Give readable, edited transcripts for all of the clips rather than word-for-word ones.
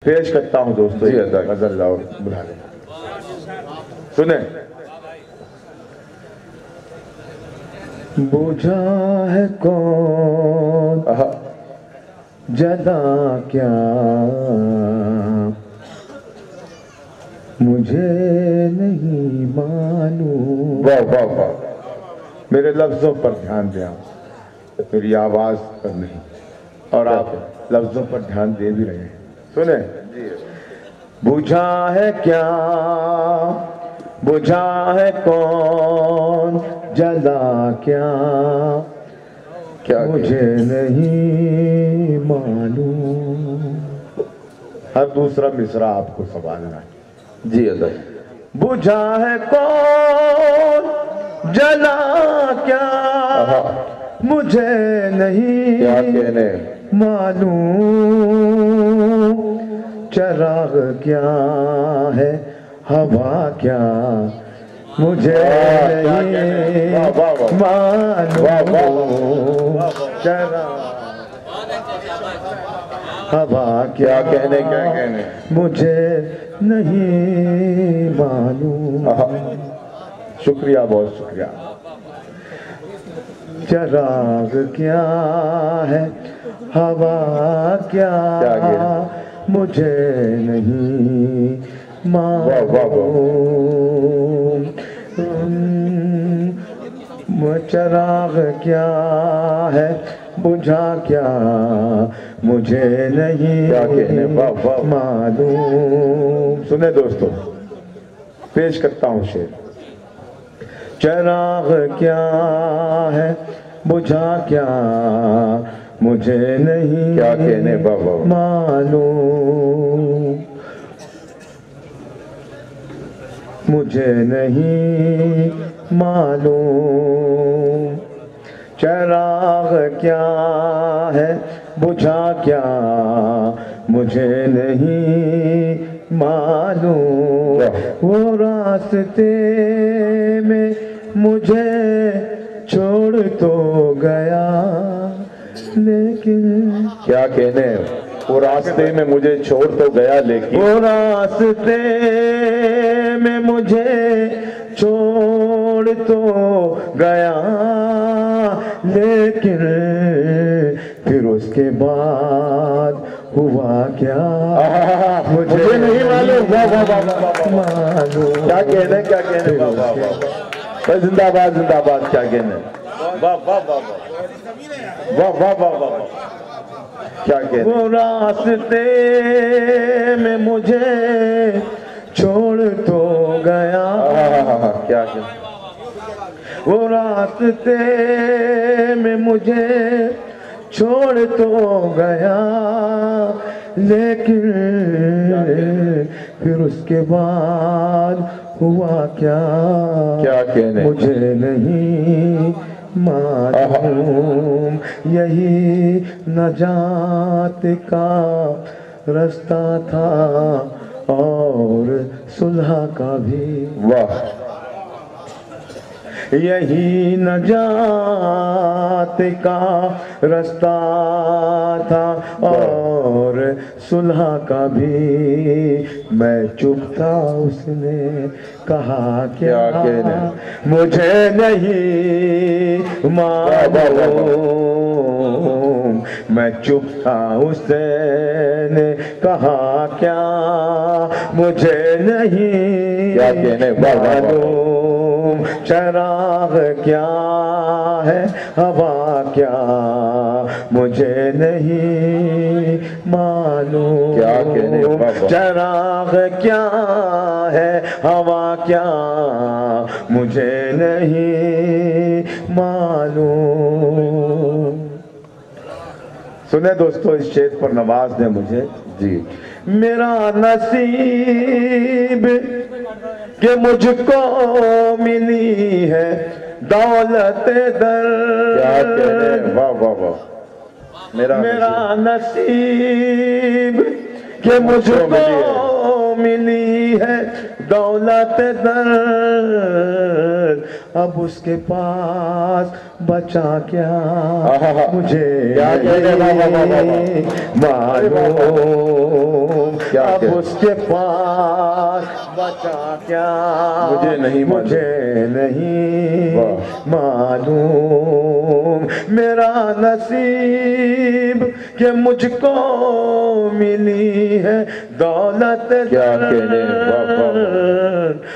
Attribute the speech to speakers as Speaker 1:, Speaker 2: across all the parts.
Speaker 1: پیش کرتا ہوں دوستو یہ غزل اور بلا لیں سنیں
Speaker 2: بجھا ہے کون جلا کیا مجھے نہیں معلوم.
Speaker 1: واہ واہ واہ میرے لفظوں پر دھیان دیا میری آواز پر نہیں اور آپ لفظوں پر دھیان دے بھی رہے ہیں سنیں بجھا ہے کیا بجھا ہے کون جلا کیا مجھے نہیں معلوم. ہر دوسرا مصرع آپ کو سنبھالنا ہے
Speaker 2: جی ادا.
Speaker 1: بجھا ہے کون جلا کیا مجھے نہیں
Speaker 2: کیا کہنے
Speaker 1: معلوم. چراغ کیا ہے ہوا کیا مجھے نہیں معلوم. چراغ ہوا کیا
Speaker 2: کہنے کیا کہنے
Speaker 1: مجھے نہیں معلوم. شکریہ بہت شکریہ. چراغ کیا ہے ہوا کیا مجھے نہیں معلوم. چراغ کیا ہے بجھا کیا مجھے نہیں معلوم. سنیں دوستو پیش کرتا ہوں شعر. چراغ کیا ہے بجھا کیا مجھے نہیں
Speaker 2: کیا کہنے
Speaker 1: معلوم. مجھے نہیں معلوم. چراغ کیا ہے بجھا کیا مجھے نہیں معلوم. وہ راستے میں مجھے چھوڑ تو گیا لیکن
Speaker 2: کیا کہنے وہ راستے میں مجھے چھوڑ تو گیا لیکن
Speaker 1: وہ راستے میں مجھے چھوڑ تو گیا لیکن پھر اس کے بعد ہوا کیا مجھے نہیں معلوم.
Speaker 2: کیا کہنے کیا کہنے
Speaker 1: زندہ باد زندہ باد. کیا کہنے
Speaker 2: واہ واہ واہ واہ واہ واہ واہ کیا کہنے.
Speaker 1: وہ راستے میں مجھے چھوڑ تو گیا
Speaker 2: کیا کہنے
Speaker 1: وہ راستے میں مجھے چھوڑ تو گیا لیکن پھر اس کے بعد ہوا کیا
Speaker 2: کہنے
Speaker 1: مجھے نہیں معلوم. یہی نجات کا رستہ تھا اور صلح کا بھی.
Speaker 2: واہ
Speaker 1: یہی نجات کا رستہ تھا اور صلح کا بھی. میں چپ تھا اس نے کہا کیا مجھے نہیں معلوم. میں چپ تھا اس نے کہا کیا مجھے نہیں معلوم. چراغ کیا ہے ہوا کیا مجھے نہیں معلوم.
Speaker 2: کیا کہنے
Speaker 1: چراغ کیا ہے ہوا کیا مجھے نہیں معلوم. سنیں دوستو اس شعر پر نواز دیں مجھے.
Speaker 2: جی
Speaker 1: میرا نصیب کہ مجھ کو ملی ہے دولت در.
Speaker 2: کیا کہنے واہ واہ واہ
Speaker 1: میرا نصیب کہ مجھ کو ملی ہے دولت در اب اس کے پاس بچا کیا مجھے نہیں معلوم اب اس کے پاس بچا کیا مجھے نہیں معلوم میرا نصیب کہ مجھ کو ملی ہے دولت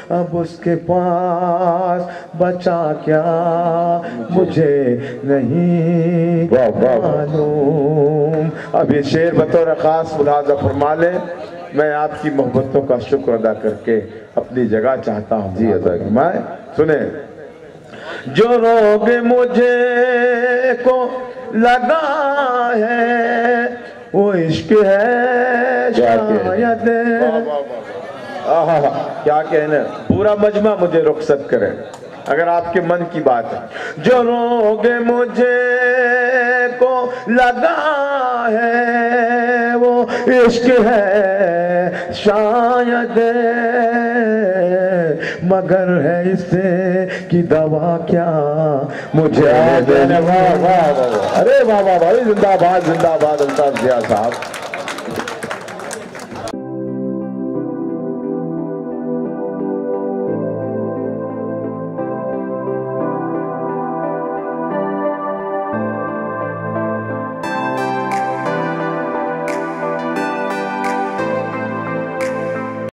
Speaker 1: اب اس کے پاس بچا کیا مجھے نہیں معلوم. اب یہ شعر بطور خاص ملاحظہ فرما لیں. میں آپ کی محبتوں کا شکر ادا کر کے اپنی جگہ چاہتا ہوں. جی ادا فرمائیں. سنیں. جو روگ مجھے کو لگا ہے وہ عشق ہے شاید. کیا کہنا. پورا مجمع مجھے رخصت کرے اگر آپ کے من کی بات ہے. جو روگ مجھے کو لگا ہے وہ عشق ہے شاید مگر ہے اس سے کی دوا کیا مجھے. ارے واہ واہ بھائی زندہ باد الطاف ضیاء صاحب.